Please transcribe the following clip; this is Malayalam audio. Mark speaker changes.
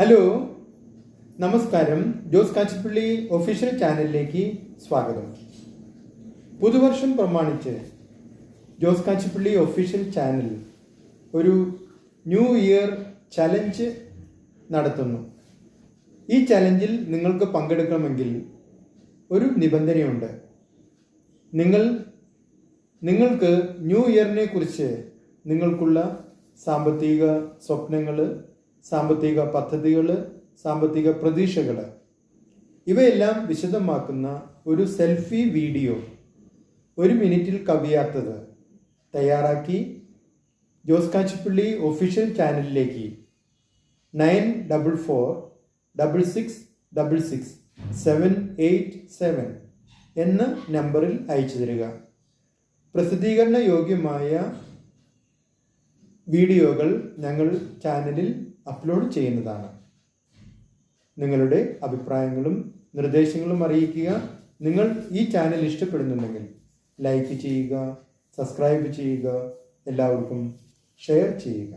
Speaker 1: ഹലോ, നമസ്കാരം. ജോസ് കാച്ചിപ്പള്ളി ഒഫീഷ്യൽ ചാനലിലേക്ക് സ്വാഗതം. പുതുവർഷം പ്രമാണിച്ച് ജോസ് കാച്ചിപ്പള്ളി ഒഫീഷ്യൽ ചാനൽ ഒരു ന്യൂ ഇയർ ചലഞ്ച് നടത്തുന്നു. ഈ ചലഞ്ചിൽ നിങ്ങൾക്ക് പങ്കെടുക്കണമെങ്കിൽ ഒരു നിബന്ധനയുണ്ട്. നിങ്ങൾക്ക് ന്യൂ ഇയറിനെ കുറിച്ച് നിങ്ങൾക്കുള്ള സാമ്പത്തിക സ്വപ്നങ്ങൾ, സാമ്പത്തിക പദ്ധതികൾ, സാമ്പത്തിക പ്രതീക്ഷകൾ ഇവയെല്ലാം വിശദമാക്കുന്ന ഒരു സെൽഫി വീഡിയോ 1 മിനിറ്റിൽ കവിയാത്തത് തയ്യാറാക്കി ജോസ് കാച്ചിപ്പള്ളി ഒഫീഷ്യൽ ചാനലിലേക്ക് 9446666787 എന്ന നമ്പറിൽ അയച്ചു തരിക. പ്രസിദ്ധീകരണ യോഗ്യമായ വീഡിയോകൾ ഞങ്ങൾ ചാനലിൽ അപ്ലോഡ് ചെയ്യുന്നതാണ്. നിങ്ങളുടെ അഭിപ്രായങ്ങളും നിർദ്ദേശങ്ങളും അറിയിക്കുക. നിങ്ങൾ ഈ ചാനൽ ഇഷ്ടപ്പെടുന്നുണ്ടെങ്കിൽ ലൈക്ക് ചെയ്യുക, സബ്സ്ക്രൈബ് ചെയ്യുക, എല്ലാവർക്കും ഷെയർ ചെയ്യുക.